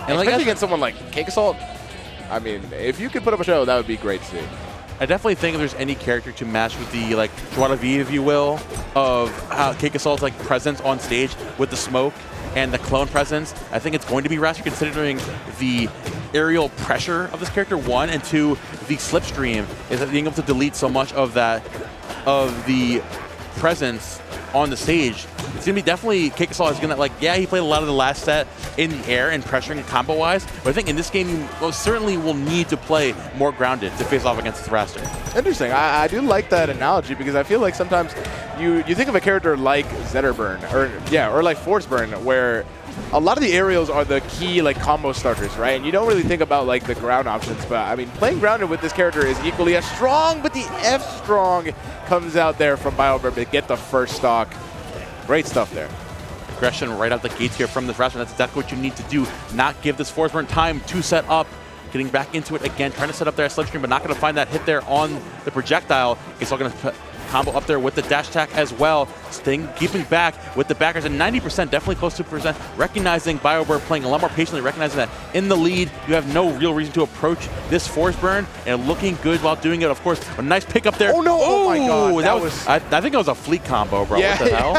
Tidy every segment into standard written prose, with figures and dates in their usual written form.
And especially against someone like CakeAssault, I mean, if you could put up a show, that would be great to see. I definitely think if there's any character to match with the like joie de vivre, if you will, of how CakeAssault's like presence on stage with the smoke and the clone presence, I think it's going to be Wrastor, considering the aerial pressure of this character, 1, and 2, the slipstream is that being able to delete so much of that, of the presence on the stage. It's going to be definitely, CakeAssault is going to, like, yeah, he played a lot of the last set in the air and pressuring combo-wise, but I think in this game you most certainly will need to play more grounded to face off against Wrastor. Interesting. I do like that analogy because I feel like sometimes you think of a character like Zetterburn, or like Forsburn, where a lot of the aerials are the key like combo starters, right? And you don't really think about like the ground options, but I mean, playing grounded with this character is equally as strong, but the F strong comes out there from BioBirb to get the first stock. Great stuff there. Aggression right out the gates here from this Wrastor. That's exactly what you need to do. Not give this Forsburn time to set up. Getting back into it again, trying to set up their slipstream, but not going to find that hit there on the projectile. He's still going to put combo up there with the dash attack as well. Keeping back with the backers, and 90%, definitely close to percent. Recognizing BioBirb playing a lot more patiently, recognizing that in the lead, you have no real reason to approach this Forsburn, and looking good while doing it. Of course, a nice pick up there. Oh no! Oh my God! That was I think it was a fleet combo, bro. Yeah. What the hell?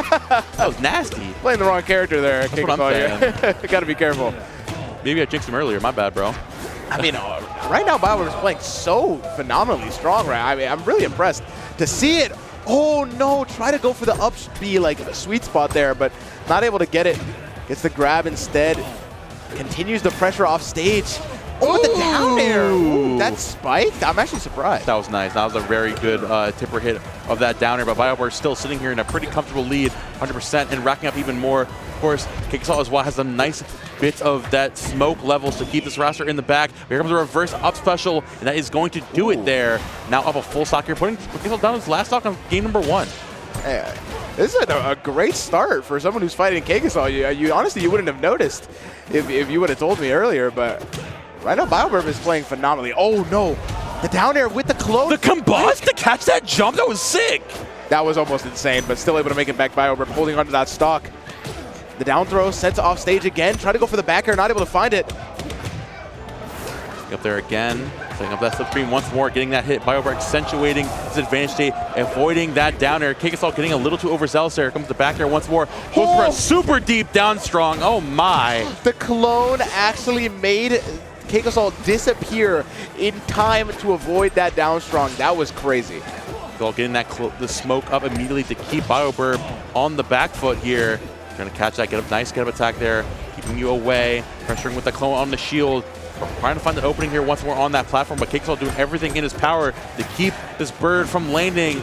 That was nasty. Playing the wrong character there. That's what I'm saying. Got to be careful. Maybe I jinxed him earlier. My bad, bro. I mean, right now BioBirb is playing so phenomenally strong, right? I mean, I'm really impressed to see it. Oh no, try to go for the up B, like sweet spot there, but not able to get it. Gets the grab instead. Continues the pressure off stage. Oh, with the down air. Ooh, that spiked? I'm actually surprised. That was nice. That was a very good tipper hit of that down air, but BioBirb still sitting here in a pretty comfortable lead, 100%, and racking up even more. Of course, CakeAssault as well has some nice bits of that smoke levels to keep this Wrastor in the back. Here comes a reverse up special, and that is going to do it there. Now up a full stock here, putting CakeAssault down his last stock on game number 1. Hey, this is a great start for someone who's fighting CakeAssault. You honestly, you wouldn't have noticed if you would have told me earlier, but right now BioBirb is playing phenomenally. Oh no, the down air with the clone. The combust to catch that jump, that was sick. That was almost insane, but still able to make it back. BioBirb holding onto that stock. The down throw sets off stage again. Try to go for the back air, not able to find it. Up there again, setting up that slipstream once more, getting that hit. BioBirb accentuating his advantage state, avoiding that down air. CakeAssault getting a little too overzealous there. Here comes the back air once more. Goes for a super deep down strong. Oh my. The clone actually made CakeAssault disappear in time to avoid that down strong. That was crazy. So getting that the smoke up immediately to keep BioBirb on the back foot here. Trying to catch that, get a nice get up attack there, keeping you away, pressuring with the clone on the shield. Trying to find the opening here once more on that platform, but CakeAssault doing everything in his power to keep this bird from landing.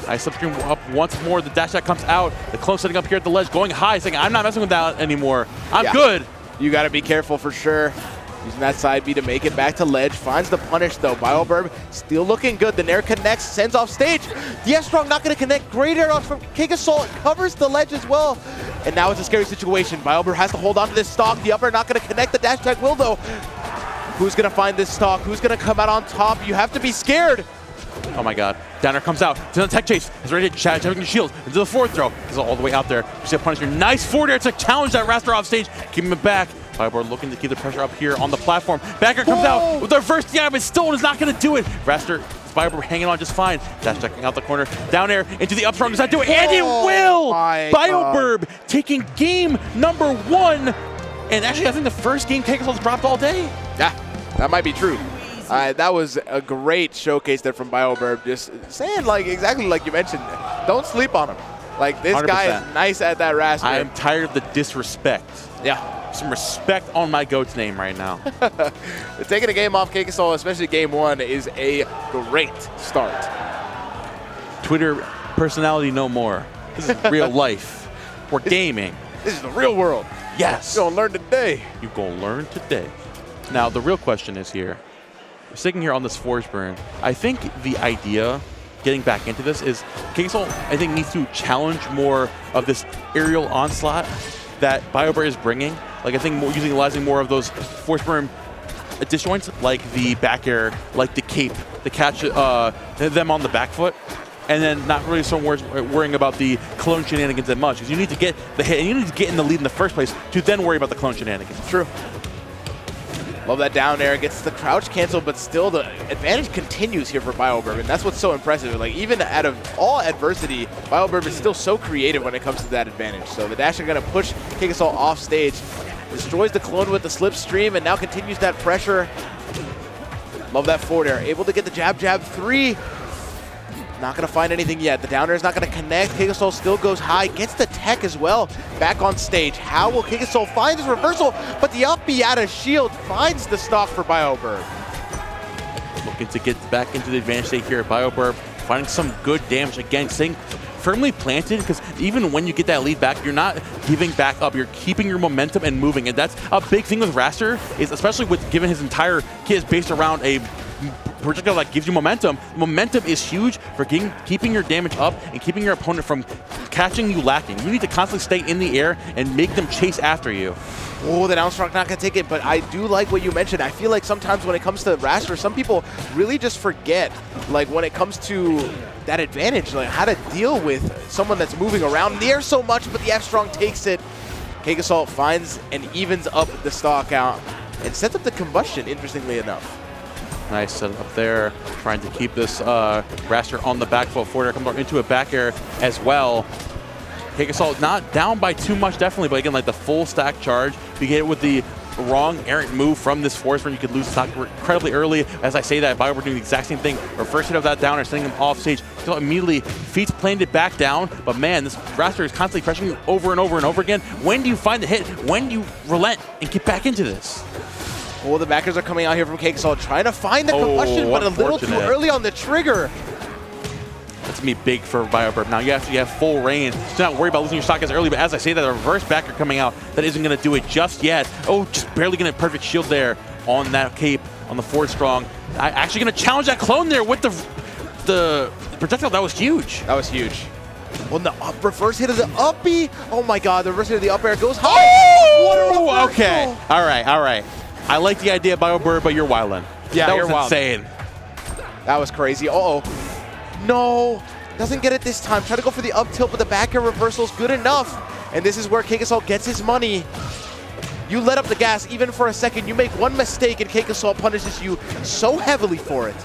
Nice slipstream up once more. The dash that comes out. The clone setting up here at the ledge, going high, saying, I'm not messing with that anymore. I'm good. You got to be careful for sure. Using that side B to make it back to ledge. Finds the punish though. BioBirb still looking good. The Nair connects, sends off stage. The F-Strong not going to connect. Great air off from CakeAssault. Covers the ledge as well. And now it's a scary situation. BioBirb has to hold on to this stock. The upper not going to connect. The dash attack will though. Who's going to find this stock? Who's going to come out on top? You have to be scared. Oh my God. Downer comes out. He's on the tech chase. He's ready to challenge the shield into the forward throw. He's all the way out there. You see a punisher. Nice forward air to challenge that Wrastor off stage. Keeping him back. BioBirb looking to keep the pressure up here on the platform. Backer comes out with the reverse jab, but still is not going to do it. Wrastor, BioBirb hanging on just fine. Dash checking out the corner. Down air into the up strong. Does not do it. And it will! BioBirb taking game number 1. And actually, I think the first game CakeAssault's dropped all day. Yeah, that might be true. That was a great showcase there from BioBirb. Just saying, like exactly like you mentioned, don't sleep on him. Like, this 100%. Guy is nice at that Wrastor. I am tired of the disrespect. Yeah. Some respect on my GOAT's name right now. Taking a game off CakeAssault, especially game 1, is a great start. Twitter personality no more. This is real life. We're gaming. This is the real world. Yes. You're gonna learn today. You're gonna learn today. Now, the real question is here. We're sticking here on this Forsburn. I think the idea getting back into this is CakeAssault, I think, needs to challenge more of this aerial onslaught that BioBirb is bringing. Like, I think utilizing more of those Forsburn disjoints, like the back air, like the cape, the catch them on the back foot, and then not really so worrying about the clone shenanigans that much, because you need to get the hit, and you need to get in the lead in the first place to then worry about the clone shenanigans. True. Love that down air, gets the crouch cancel, but still the advantage continues here for BioBirb, and that's what's so impressive. Like, even out of all adversity, BioBirb is still so creative when it comes to that advantage. So the dash are gonna push CakeAssault off stage, destroys the clone with the slipstream, and now continues that pressure. Love that forward air, able to get the jab, jab 3. Not gonna find anything yet. The down air is not gonna connect. CakeAssault still goes high, gets the tech as well. Back on stage. How will CakeAssault find this reversal? But the up B out of shield finds the stock for BioBirb. Looking to get back into the advantage state here at BioBirb, finding some good damage again, staying firmly planted, because even when you get that lead back, you're not giving back up. You're keeping your momentum and moving, and that's a big thing with Wrastor, is especially with given his entire kit is based around a projectile that gives you momentum. Momentum is huge for keeping your damage up and keeping your opponent from catching you lacking. You need to constantly stay in the air and make them chase after you. Oh, the down stroke not gonna take it, but I do like what you mentioned. I feel like sometimes when it comes to Wrastor, some people really just forget, like when it comes to that advantage, like how to deal with someone that's moving around in the air so much, but the F strong takes it. CakeAssault finds and evens up the stock out and sets up the combustion, interestingly enough. Nice setup up there, trying to keep this Wrastor on the back foot. Forward air comes into a back air as well. CakeAssault not down by too much, definitely, but again, like the full stack charge. If you get it with the wrong errant move from this Forsburn, you could lose stock incredibly early. As I say that, BioBirb doing the exact same thing. Or first hit of that down air, sending him off stage. So immediately, feet's planted back down, but man, this Wrastor is constantly pressuring you over and over and over again. When do you find the hit? When do you relent and get back into this? Oh, the backers are coming out here from CakeAssault, trying to find the combustion, but a little too early on the trigger. That's going to be big for BioBirb. Now you have full range. Do not worry about losing your stock as early, but as I say that, the reverse backer coming out, that isn't going to do it just yet. Oh, just barely getting a perfect shield there on that cape, on the forward strong. Actually going to challenge that clone there with the projectile. That was huge. That was huge. On the reverse hit of the up B. Oh my god, the reverse hit of the up air goes high. Oh, what a okay. All right. I like the idea of BioBirb, but you're wildin'. Yeah, that was insane. That was crazy. Uh-oh. No, doesn't get it this time. Try to go for the up tilt, but the back air reversal is good enough. And this is where CakeAssault gets his money. You let up the gas even for a second. You make one mistake and CakeAssault punishes you so heavily for it.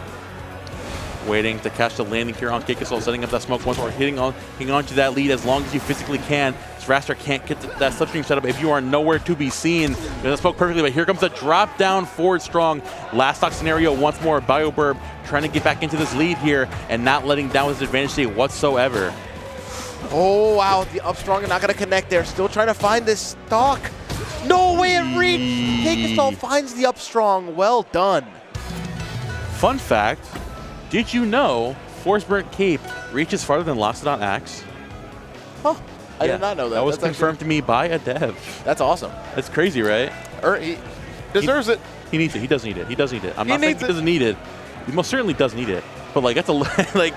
Waiting to catch the landing here on CakeAssault, setting up that smoke once more, hanging on to that lead as long as you physically can. Wrastor can't get that slipstream setup if you are nowhere to be seen. That spoke perfectly, but here comes the drop down forward strong. Last stock scenario once more. BioBirb trying to get back into this lead here and not letting down his advantage state whatsoever. Oh, wow. The up strong not going to connect there. Still trying to find this stock. No way it reached. CakeAssault finds the up strong. Well done. Fun fact, did you know Forsburn Cape reaches farther than Lostodon Axe? Huh. I did not know that. That was confirmed to me by a dev. That's awesome. That's crazy, right? He deserves it. He needs it. He does need it. He does need it. I'm not saying he doesn't need it. He most certainly does need it. But like that's a like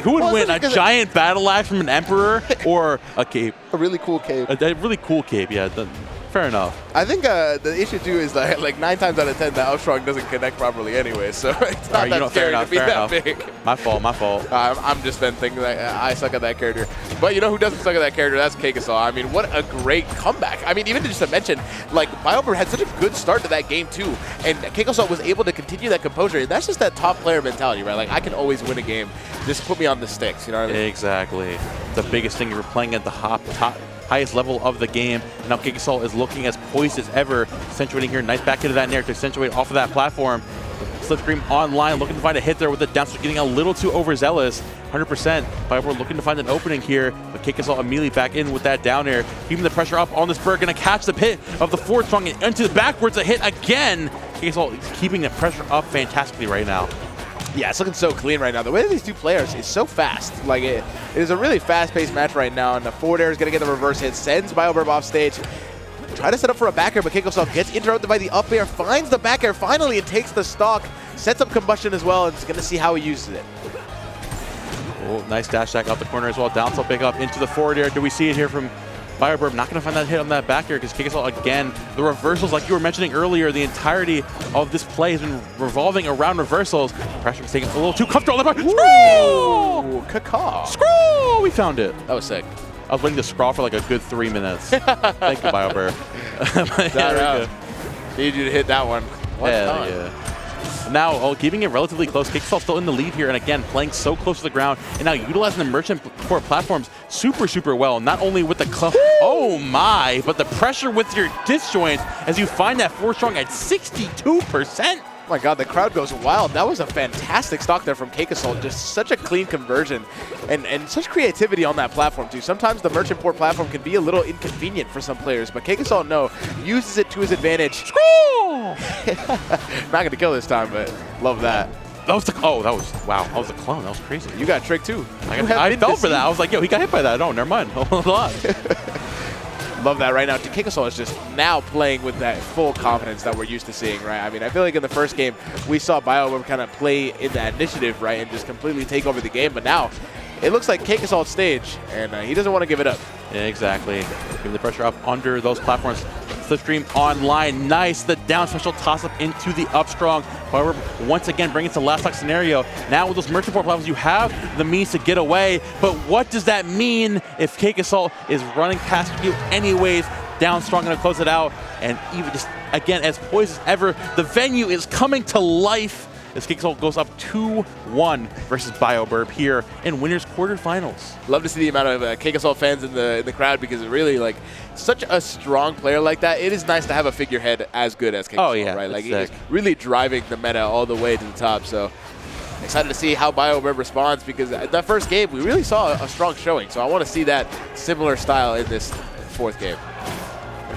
who would win, a giant battle axe from an emperor or a cape? A really cool cape. A really cool cape. Yeah. Fair enough. I think the issue too is that like 9 times out of 10 that up strong doesn't connect properly anyway, so it's not that scary to be that big. My fault. I'm just then thinking that I suck at that character. But you know who doesn't suck at that character? That's CakeAssault. I mean, what a great comeback. I mean, even just to mention, like BioBirb had such a good start to that game too, and CakeAssault was able to continue that composure. That's just that top player mentality, right? Like I can always win a game. Just put me on the sticks, you know what I mean? Exactly. The biggest thing, you're playing at the highest level of the game. And now CakeAssault is looking as poised as ever, accentuating here. Nice back into that nair to accentuate off of that platform. Slipstream online, looking to find a hit there with the down, so getting a little too overzealous. 100%. BioBirb looking to find an opening here, but CakeAssault immediately back in with that down air, keeping the pressure up on this bird. Going to catch the hit of the forward strong and into the backwards, a hit again. CakeAssault is keeping the pressure up fantastically right now. Yeah, it's looking so clean right now. The way that these two players is so fast. Like it is a really fast-paced match right now, and the forward air is going to get the reverse hit, sends BioBirb off stage. Try to set up for a back air, but CakeAssault gets interrupted by the up air, finds the back air finally and takes the stock, sets up combustion as well, and is going to see how he uses it. Oh, nice dash attack out the corner as well. Down tilt pick up into the forward air. Do we see it here from BioBirb? Not going to find that hit on that back air because CakeAssault, again, the reversals, like you were mentioning earlier, the entirety of this play has been revolving around reversals. Pressure is taking a little too comfortable. Ooh, caca. Screw! We found it. That was sick. I was waiting to scroll for like a good 3 minutes. Thank you, BioBirb. Need you to hit that one. Hell yeah. Now, keeping it relatively close, CakeAssault still in the lead here, and again, playing so close to the ground, and now utilizing the merchant port platforms super well, not only with the oh my, but the pressure with your disjoints as you find that 4-strong at 62%. Oh my god, the crowd goes wild. That was a fantastic stock there from CakeAssault. Just such a clean conversion and such creativity on that platform too. Sometimes the merchant port platform can be a little inconvenient for some players, but CakeAssault, no, uses it to his advantage. Not going to kill this time, but love that. That was wow, that was a clone. That was crazy. You got tricked too. I fell for that. I was like, yo, he got hit by that. Oh, never mind. Hold on. Love that right now. CakeAssault is just now playing with that full confidence that we're used to seeing, right? I mean, I feel like in the first game, we saw BioBirb kind of play in that initiative, right, and just completely take over the game. But now, it looks like CakeAssault's stage, and he doesn't want to give it up. Yeah, exactly. Give the pressure up under those platforms. Slipstream online. Nice. The down special toss-up into the up strong. However, once again, bringing it to last stock scenario. Now with those merchant port platforms, you have the means to get away. But what does that mean if CakeAssault is running past you anyways? Down strong, going to close it out. And even just, again, as poised as ever, the venue is coming to life as CakeAssault goes up 2-1 versus BioBirb here in winners quarterfinals. Love to see the amount of CakeAssault fans in the crowd, because it really, like, such a strong player like that, it is nice to have a figurehead as good as CakeAssault, oh, yeah, right? Like, he's really driving the meta all the way to the top. So excited to see how BioBirb responds, because that first game, we really saw a strong showing. So I want to see that similar style in this fourth game.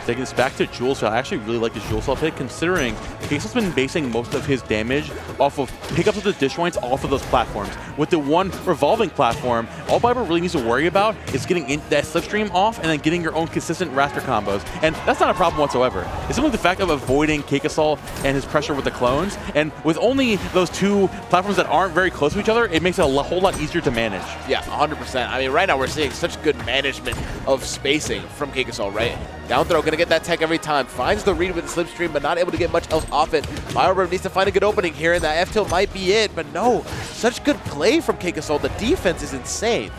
Taking this back to Jewel Cell, I actually really like the Jewel Cell pick, considering CakeAssault's been basing most of his damage off of pickups of the disjoints off of those platforms. With the one revolving platform, all BioBirb really needs to worry about is getting that slipstream off and then getting your own consistent Wrastor combos. And that's not a problem whatsoever. It's simply the fact of avoiding CakeAssault and his pressure with the clones. And with only those two platforms that aren't very close to each other, it makes it a whole lot easier to manage. Yeah, 100%. I mean, right now we're seeing such good management of spacing from CakeAssault, right? Down throw, going to get that tech every time. Finds the read with the slipstream, but not able to get much else off it. BioBirb needs to find a good opening here, and that F-tilt might be it. But no, such good play from CakeAssault. The defense is insane.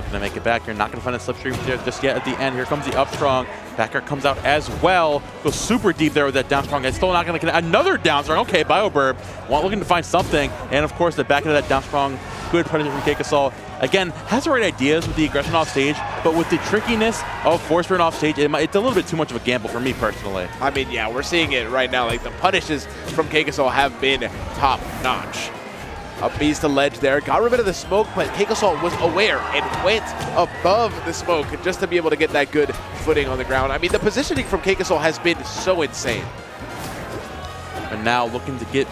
Gonna make it back. You're not gonna find a slipstream there just yet at the end. Here comes the up strong. Backer comes out as well. Goes super deep there with that down strong. It's still not gonna connect. Another down strong. Okay, BioBirb looking to find something. And of course, the back of that down strong. Good predator from CakeAssault. Again, has the right ideas with the aggression off stage, but with the trickiness of Forsburn off stage, it's a little bit too much of a gamble for me personally. I mean, yeah, we're seeing it right now. Like, the punishes from CakeAssault have been top notch. A beast to ledge there, got rid of the smoke, but CakeAssault was aware and went above the smoke just to be able to get that good footing on the ground. I mean, the positioning from CakeAssault has been so insane. And now looking to get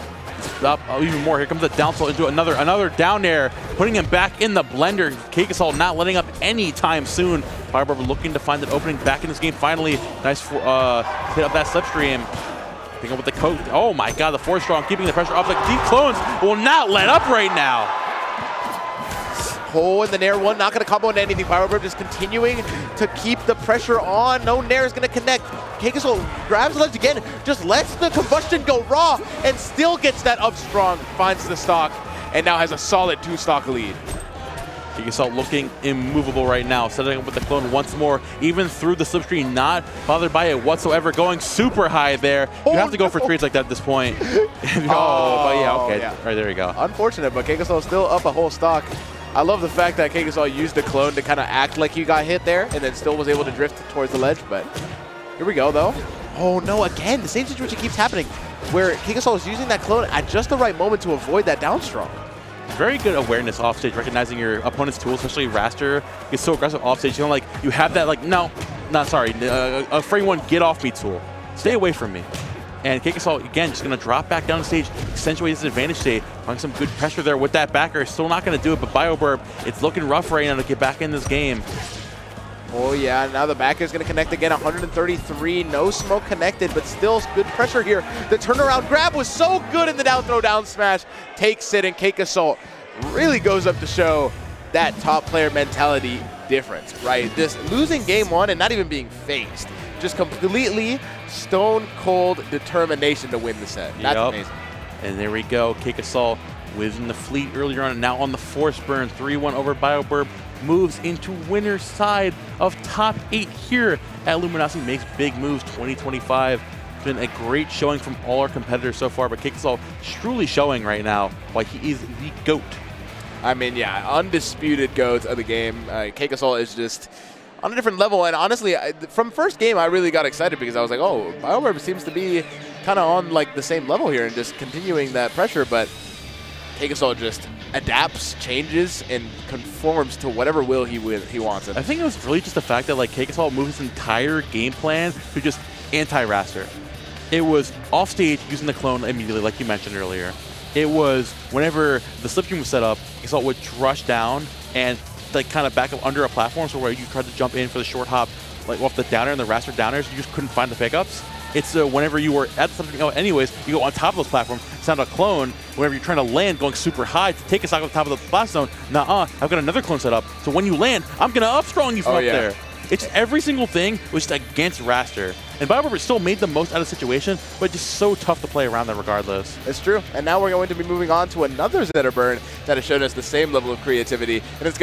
up even more. Here comes the down throw into another down air, putting him back in the blender. CakeAssault not letting up anytime soon. BioBirb looking to find an opening back in this game finally. Nice hit up that slipstream. Picking up with the coat. Oh my god, the 4-strong keeping the pressure off. Like, deep clones will not let up right now. Oh, and the Nair one, not going to combo into anything. BioBirb just continuing to keep the pressure on. No Nair is going to connect. CakeAssault grabs the ledge again, just lets the combustion go raw, and still gets that up strong, finds the stock, and now has a solid 2-stock lead. CakeAssault looking immovable right now, setting up with the clone once more, even through the slipstream, not bothered by it whatsoever, going super high there. You have to go for trades like that at this point. But yeah, okay, yeah. Right, there you go. Unfortunate, but CakeAssault still up a whole stock. I love the fact that CakeAssault used the clone to kind of act like he got hit there, and then still was able to drift towards the ledge, but here we go, though. Oh, no, again, the same situation keeps happening, where CakeAssault is using that clone at just the right moment to avoid that down strong. Very good awareness offstage, recognizing your opponent's tools, especially Wrastor is so aggressive offstage. You know, like, you have that, like, no, not sorry, a frame one get off me tool. Stay away from me. And CakeAssault, again, just going to drop back down the stage, accentuate his advantage state, find some good pressure there with that backer. Still not going to do it, but BioBirb, it's looking rough right now to get back in this game. Oh yeah, now the backer is going to connect again, 133, no smoke connected, but still good pressure here. The turnaround grab was so good in the down throw down smash, takes it, and CakeAssault really goes up to show that top player mentality difference, right? This losing game one and not even being phased, just completely stone cold determination to win the set. That's amazing. And there we go, CakeAssault was in the fleet earlier on, and now on the Forsburn, 3-1 over BioBirb, moves into winner's side of top 8 here at Luminosity, makes big moves 2025 It's been a great showing from all our competitors so far, but CakeAssault is truly showing right now why he is the GOAT. I mean, yeah, undisputed GOAT of the game. CakeAssault is just on a different level, and honestly, from first game, I really got excited because I was like, oh, BioBirb seems to be kind of on like the same level here and just continuing that pressure, but CakeAssault just adapts, changes, and conforms to whatever will he wants. I think it was really just the fact that like CakeAssault moved his entire game plan to just anti-Wrastor. It was off stage using the clone immediately, like you mentioned earlier. It was whenever the slipstream was set up, CakeAssault would rush down and like kind of back up under a platform, so where you tried to jump in for the short hop, like off the downer and the Wrastor downers, you just couldn't find the pickups. It's whenever you were at something else anyways, you go on top of those platforms, sound a clone, whenever you're trying to land going super high to take a stock off the top of the blast zone, I've got another clone set up, so when you land, I'm going to up-strong you from up there. It's every single thing was just against Wrastor. And BioBirb still made the most out of the situation, but just so tough to play around them regardless. It's true. And now we're going to be moving on to another Zetterburn that has shown us the same level of creativity, and it's going to